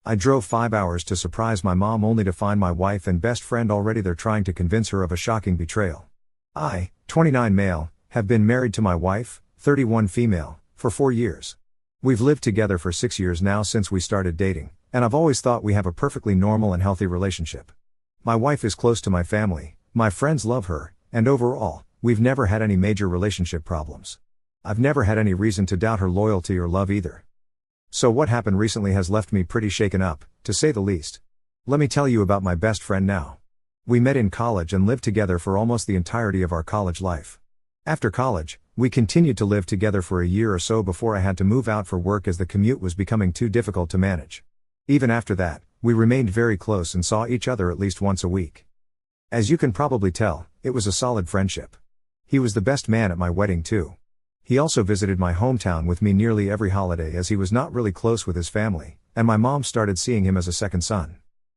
I drove 5 hours to surprise my mom only to find my wife and best friend already there trying to convince her of a shocking betrayal. I, 29 male, have been married to my wife, 31 female, for 4 years. We've lived together for 6 years now since we started dating, and I've always thought we have a perfectly normal and healthy relationship. My wife is close to my family, my friends love her, and overall, we've never had any major relationship problems. I've never had any reason to doubt her loyalty or love either. So what happened recently has left me pretty shaken up, to say the least. Let me tell you about my best friend now. We met in college and lived together for almost the entirety of our college life. After college, we continued to live together for a year or so before I had to move out for work as the commute was becoming too difficult to manage. Even after that, we remained very close and saw each other at least once a week. As you can probably tell, it was a solid friendship. He was the best man at my wedding too. He also visited my hometown with me nearly every holiday as he was not really close with his family, and my mom started seeing him as a second son.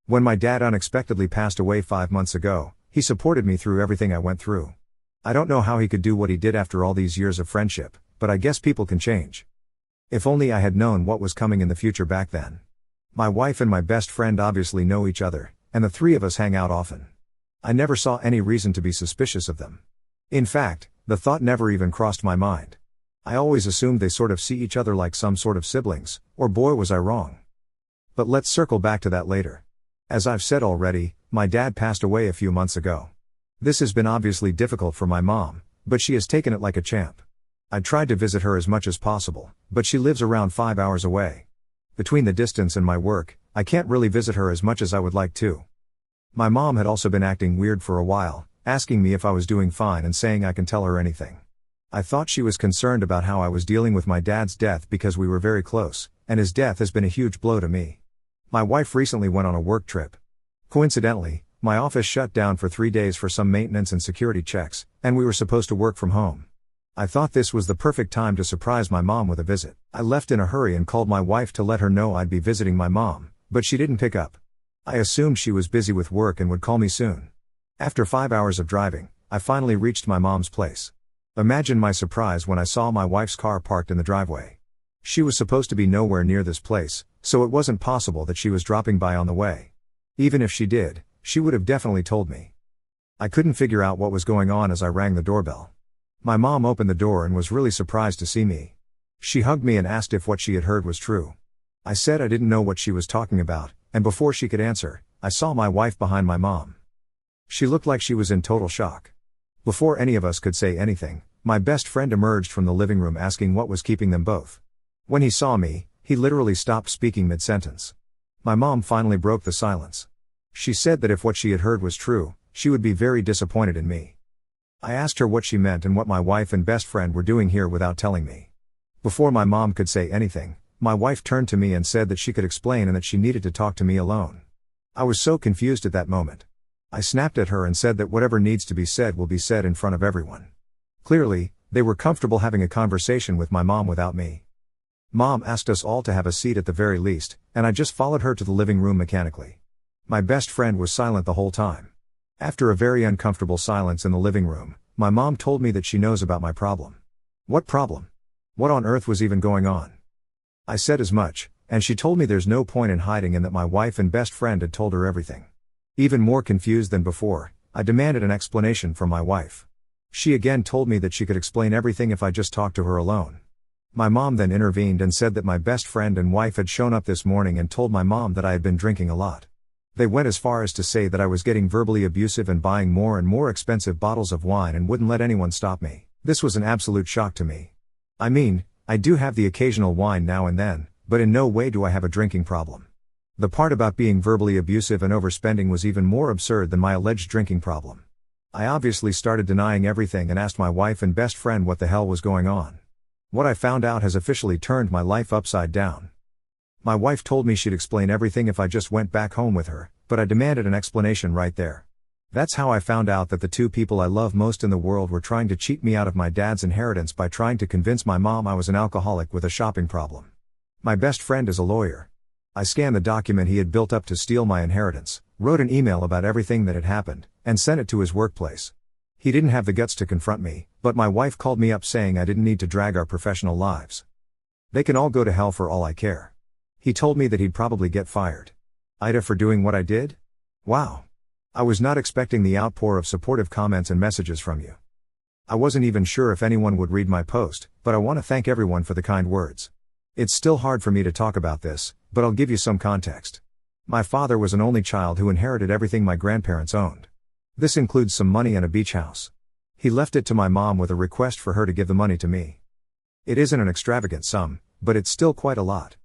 When my dad unexpectedly passed away 5 months ago, he supported me through everything I went through. I don't know how he could do what he did after all these years of friendship, but I guess people can change. If only I had known what was coming in the future back then. My wife and my best friend obviously know each other, and the three of us hang out often. I never saw any reason to be suspicious of them. In fact, the thought never even crossed my mind. I always assumed they sort of see each other like some sort of siblings, or boy was I wrong. But let's circle back to that later. As I've said already, my dad passed away a few months ago. This has been obviously difficult for my mom, but she has taken it like a champ. I tried to visit her as much as possible, but she lives around 5 hours away. Between the distance and my work, I can't really visit her as much as I would like to. My mom had also been acting weird for a while, asking me if I was doing fine and saying I can tell her anything. I thought she was concerned about how I was dealing with my dad's death because we were very close, and his death has been a huge blow to me. My wife recently went on a work trip. Coincidentally, my office shut down for 3 days for some maintenance and security checks, and we were supposed to work from home. I thought this was the perfect time to surprise my mom with a visit. I left in a hurry and called my wife to let her know I'd be visiting my mom, but she didn't pick up. I assumed she was busy with work and would call me soon. After 5 hours of driving, I finally reached my mom's place. Imagine my surprise when I saw my wife's car parked in the driveway. She was supposed to be nowhere near this place, so it wasn't possible that she was dropping by on the way. Even if she did, she would have definitely told me. I couldn't figure out what was going on as I rang the doorbell. My mom opened the door and was really surprised to see me. She hugged me and asked if what she had heard was true. I said I didn't know what she was talking about, and before she could answer, I saw my wife behind my mom. She looked like she was in total shock. Before any of us could say anything, my best friend emerged from the living room asking what was keeping them both. When he saw me, he literally stopped speaking mid-sentence. My mom finally broke the silence. She said that if what she had heard was true, she would be very disappointed in me. I asked her what she meant and what my wife and best friend were doing here without telling me. Before my mom could say anything, my wife turned to me and said that she could explain and that she needed to talk to me alone. I was so confused at that moment. I snapped at her and said that whatever needs to be said will be said in front of everyone. Clearly, they were comfortable having a conversation with my mom without me. Mom asked us all to have a seat at the very least, and I just followed her to the living room mechanically. My best friend was silent the whole time. After a very uncomfortable silence in the living room, my mom told me that she knows about my problem. What problem? What on earth was even going on? I said as much, and she told me there's no point in hiding and that my wife and best friend had told her everything. Even more confused than before, I demanded an explanation from my wife. She again told me that she could explain everything if I just talked to her alone. My mom then intervened and said that my best friend and wife had shown up this morning and told my mom that I had been drinking a lot. They went as far as to say that I was getting verbally abusive and buying more and more expensive bottles of wine and wouldn't let anyone stop me. This was an absolute shock to me. I mean, I do have the occasional wine now and then, but in no way do I have a drinking problem. The part about being verbally abusive and overspending was even more absurd than my alleged drinking problem. I obviously started denying everything and asked my wife and best friend what the hell was going on. What I found out has officially turned my life upside down. My wife told me she'd explain everything if I just went back home with her, but I demanded an explanation right there. That's how I found out that the two people I love most in the world were trying to cheat me out of my dad's inheritance by trying to convince my mom I was an alcoholic with a shopping problem. My best friend is a lawyer. I scanned the document he had built up to steal my inheritance, wrote an email about everything that had happened, and sent it to his workplace. He didn't have the guts to confront me, but my wife called me up saying I didn't need to drag our professional lives. They can all go to hell for all I care. He told me that he'd probably get fired. Ida, for doing what I did? Wow. I was not expecting the outpour of supportive comments and messages from you. I wasn't even sure if anyone would read my post, but I want to thank everyone for the kind words. It's still hard for me to talk about this, but I'll give you some context. My father was an only child who inherited everything my grandparents owned. This includes some money and a beach house. He left it to my mom with a request for her to give the money to me. It isn't an extravagant sum, but it's still quite a lot.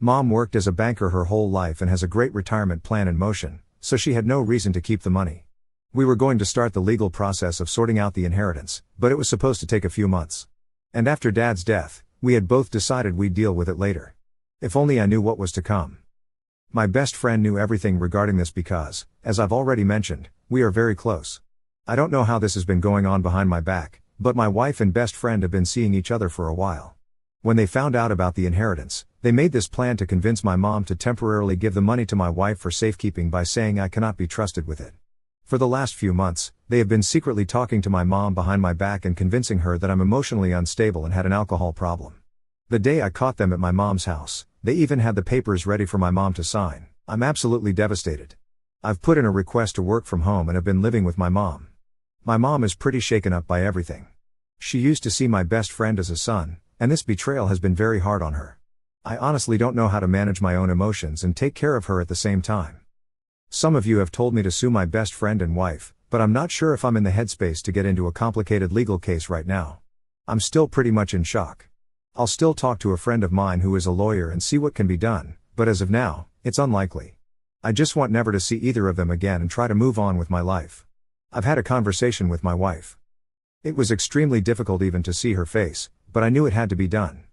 Mom worked as a banker her whole life and has a great retirement plan in motion, so she had no reason to keep the money. We were going to start the legal process of sorting out the inheritance, but it was supposed to take a few months. And after Dad's death, we had both decided we'd deal with it later. If only I knew what was to come. My best friend knew everything regarding this because, as I've already mentioned, we are very close. I don't know how this has been going on behind my back, but my wife and best friend have been seeing each other for a while. When they found out about the inheritance, they made this plan to convince my mom to temporarily give the money to my wife for safekeeping by saying I cannot be trusted with it. For the last few months, they have been secretly talking to my mom behind my back and convincing her that I'm emotionally unstable and had an alcohol problem. The day I caught them at my mom's house, they even had the papers ready for my mom to sign. I'm absolutely devastated. I've put in a request to work from home and have been living with my mom. My mom is pretty shaken up by everything. She used to see my best friend as a son, and this betrayal has been very hard on her. I honestly don't know how to manage my own emotions and take care of her at the same time. Some of you have told me to sue my best friend and wife, but I'm not sure if I'm in the headspace to get into a complicated legal case right now. I'm still pretty much in shock. I'll still talk to a friend of mine who is a lawyer and see what can be done, but as of now, it's unlikely. I just want never to see either of them again and try to move on with my life. I've had a conversation with my wife. It was extremely difficult even to see her face, but I knew it had to be done.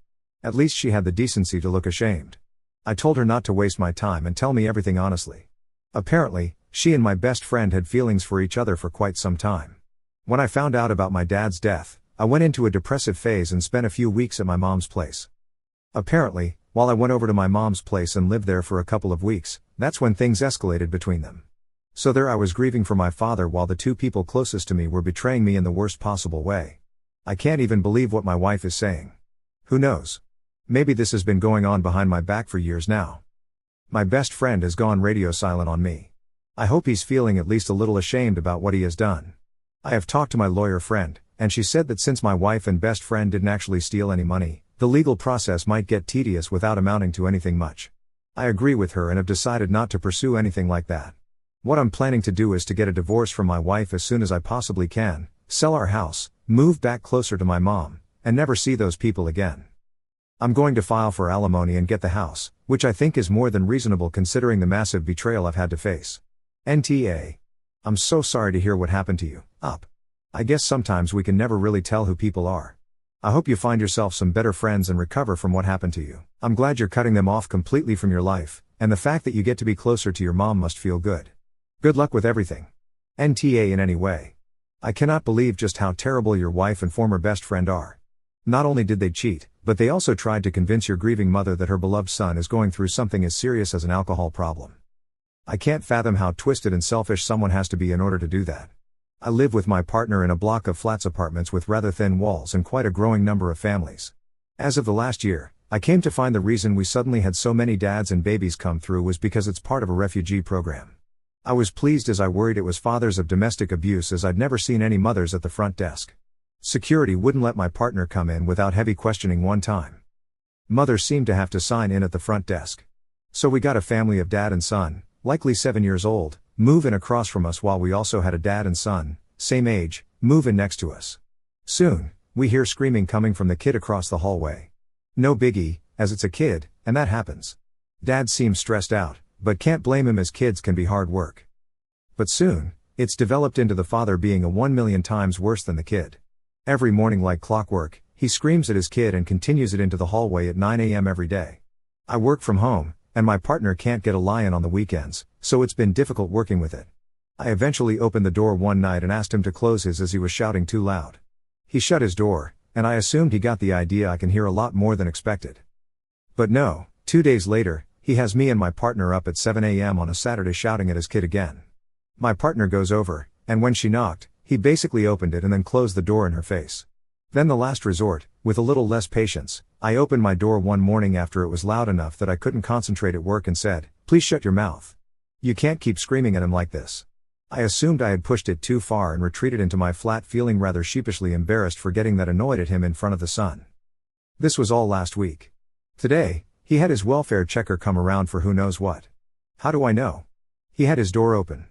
At least she had the decency to look ashamed. I told her not to waste my time and tell me everything honestly. Apparently, she and my best friend had feelings for each other for quite some time. When I found out about my dad's death, I went into a depressive phase and spent a few weeks at my mom's place. Apparently, while I went over to my mom's place and lived there for a couple of weeks, that's when things escalated between them. So there I was grieving for my father while the two people closest to me were betraying me in the worst possible way. I can't even believe what my wife is saying. Who knows? Maybe this has been going on behind my back for years now. My best friend has gone radio silent on me. I hope he's feeling at least a little ashamed about what he has done. I have talked to my lawyer friend, and she said that since my wife and best friend didn't actually steal any money, the legal process might get tedious without amounting to anything much. I agree with her and have decided not to pursue anything like that. What I'm planning to do is to get a divorce from my wife as soon as I possibly can, sell our house, move back closer to my mom, and never see those people again. I'm going to file for alimony and get the house, which I think is more than reasonable considering the massive betrayal I've had to face. NTA. I'm so sorry to hear what happened to you. Up. I guess sometimes we can never really tell who people are. I hope you find yourself some better friends and recover from what happened to you. I'm glad you're cutting them off completely from your life, and the fact that you get to be closer to your mom must feel good. Good luck with everything. NTA in any way. I cannot believe just how terrible your wife and former best friend are. Not only did they cheat, but they also tried to convince your grieving mother that her beloved son is going through something as serious as an alcohol problem. I can't fathom how twisted and selfish someone has to be in order to do that. I live with my partner in a block of flats apartments with rather thin walls and quite a growing number of families. As of the last year, I came to find the reason we suddenly had so many dads and babies come through was because it's part of a refugee program. I was pleased as I worried it was fathers of domestic abuse as I'd never seen any mothers at the front desk. Security wouldn't let my partner come in without heavy questioning one time. Mother seemed to have to sign in at the front desk. So we got a family of dad and son, likely 7 years old, move in across from us while we also had a dad and son, same age, move in next to us. Soon, we hear screaming coming from the kid across the hallway. No biggie, as it's a kid, and that happens. Dad seems stressed out, but can't blame him as kids can be hard work. But soon, it's developed into the father being a 1,000,000 times worse than the kid. Every morning like clockwork, he screams at his kid and continues it into the hallway at 9 a.m. every day. I work from home, and my partner can't get a lie-in on the weekends, so it's been difficult working with it. I eventually opened the door one night and asked him to close his as he was shouting too loud. He shut his door, and I assumed he got the idea I can hear a lot more than expected. But no, 2 days later, he has me and my partner up at 7 a.m. on a Saturday shouting at his kid again. My partner goes over, and when she knocked, he basically opened it and then closed the door in her face. Then the last resort, with a little less patience, I opened my door one morning after it was loud enough that I couldn't concentrate at work and said, "Please shut your mouth. You can't keep screaming at him like this." I assumed I had pushed it too far and retreated into my flat, feeling rather sheepishly embarrassed for getting that annoyed at him in front of the son. This was all last week. Today, he had his welfare checker come around for who knows what. How do I know? He had his door open.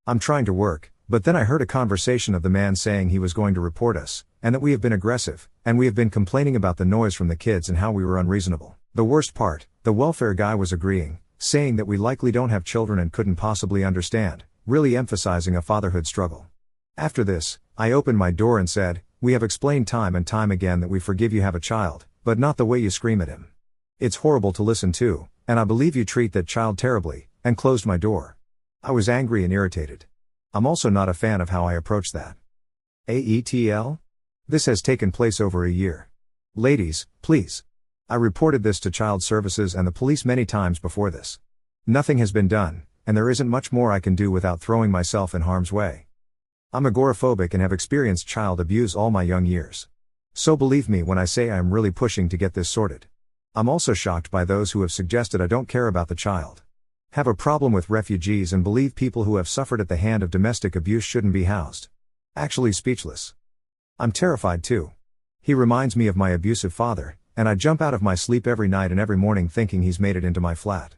I'm trying to work, but then I heard a conversation of the man saying he was going to report us, and that we have been aggressive, and we have been complaining about the noise from the kids and how we were unreasonable. The worst part, the welfare guy was agreeing, saying that we likely don't have children and couldn't possibly understand, really emphasizing a fatherhood struggle. After this, I opened my door and said, "We have explained time and time again that we forgive you have a child, but not the way you scream at him. It's horrible to listen to, and I believe you treat that child terribly," and closed my door. I was angry and irritated. I'm also not a fan of how I approach that. AETL? This has taken place over a year. Ladies, please. I reported this to Child Services and the police many times before this. Nothing has been done, and there isn't much more I can do without throwing myself in harm's way. I'm agoraphobic and have experienced child abuse all my young years. So believe me when I say I am really pushing to get this sorted. I'm also shocked by those who have suggested I don't care about the child. Have a problem with refugees and believe people who have suffered at the hand of domestic abuse shouldn't be housed. Actually speechless. I'm terrified too. He reminds me of my abusive father, and I jump out of my sleep every night and every morning thinking he's made it into my flat.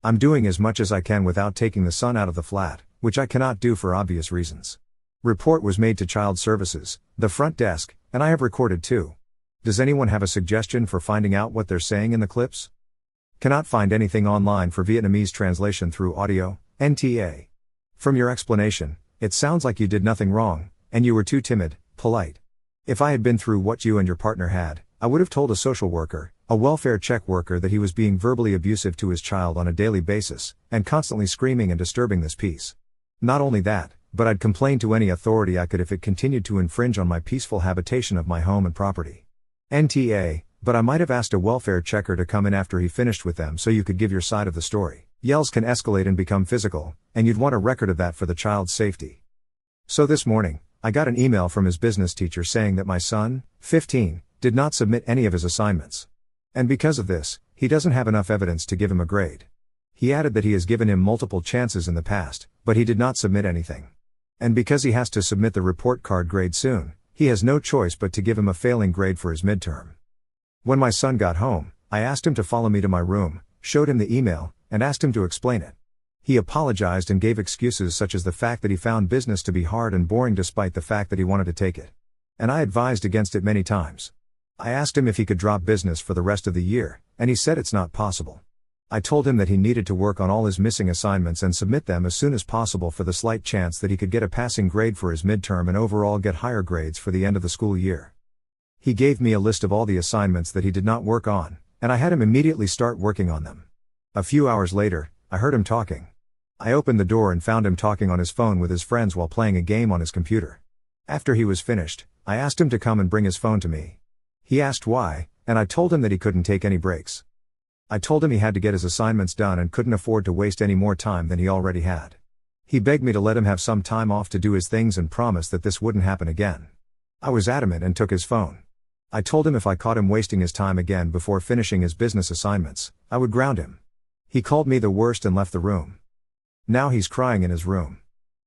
I'm doing as much as I can without taking the son out of the flat, which I cannot do for obvious reasons. Report was made to Child Services, the front desk, and I have recorded too. Does anyone have a suggestion for finding out what they're saying in the clips? Cannot find anything online for Vietnamese translation through audio, NTA. From your explanation, it sounds like you did nothing wrong, and you were too timid, polite. If I had been through what you and your partner had, I would have told a social worker, a welfare check worker, that he was being verbally abusive to his child on a daily basis, and constantly screaming and disturbing this peace. Not only that, but I'd complain to any authority I could if it continued to infringe on my peaceful habitation of my home and property. NTA, but I might have asked a welfare checker to come in after he finished with them so you could give your side of the story. Yells can escalate and become physical, and you'd want a record of that for the child's safety. So this morning, I got an email from his business teacher saying that my son, 15, did not submit any of his assignments. And because of this, he doesn't have enough evidence to give him a grade. He added that he has given him multiple chances in the past, but he did not submit anything. And because he has to submit the report card grade soon, he has no choice but to give him a failing grade for his midterm. When my son got home, I asked him to follow me to my room, showed him the email, and asked him to explain it. He apologized and gave excuses such as the fact that he found business to be hard and boring despite the fact that he wanted to take it. And I advised against it many times. I asked him if he could drop business for the rest of the year, and he said it's not possible. I told him that he needed to work on all his missing assignments and submit them as soon as possible for the slight chance that he could get a passing grade for his midterm and overall get higher grades for the end of the school year. He gave me a list of all the assignments that he did not work on, and I had him immediately start working on them. A few hours later, I heard him talking. I opened the door and found him talking on his phone with his friends while playing a game on his computer. After he was finished, I asked him to come and bring his phone to me. He asked why, and I told him that he couldn't take any breaks. I told him he had to get his assignments done and couldn't afford to waste any more time than he already had. He begged me to let him have some time off to do his things and promised that this wouldn't happen again. I was adamant and took his phone. I told him if I caught him wasting his time again before finishing his business assignments, I would ground him. He called me the worst and left the room. Now he's crying in his room.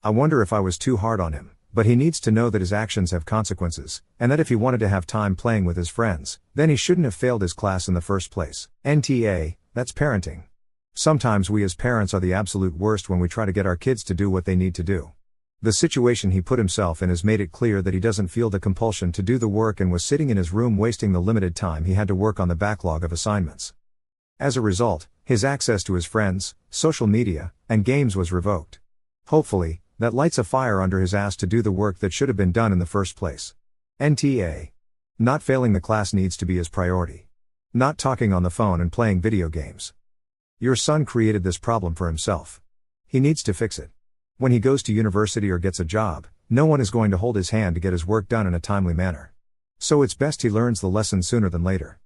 I wonder if I was too hard on him. But he needs to know that his actions have consequences, and that if he wanted to have time playing with his friends, then he shouldn't have failed his class in the first place. NTA, that's parenting. Sometimes we as parents are the absolute worst when we try to get our kids to do what they need to do. The situation he put himself in has made it clear that he doesn't feel the compulsion to do the work and was sitting in his room wasting the limited time he had to work on the backlog of assignments. As a result, his access to his friends, social media, and games was revoked. Hopefully, that lights a fire under his ass to do the work that should have been done in the first place. NTA. Not failing the class needs to be his priority. Not talking on the phone and playing video games. Your son created this problem for himself. He needs to fix it. When he goes to university or gets a job, no one is going to hold his hand to get his work done in a timely manner. So it's best he learns the lesson sooner than later.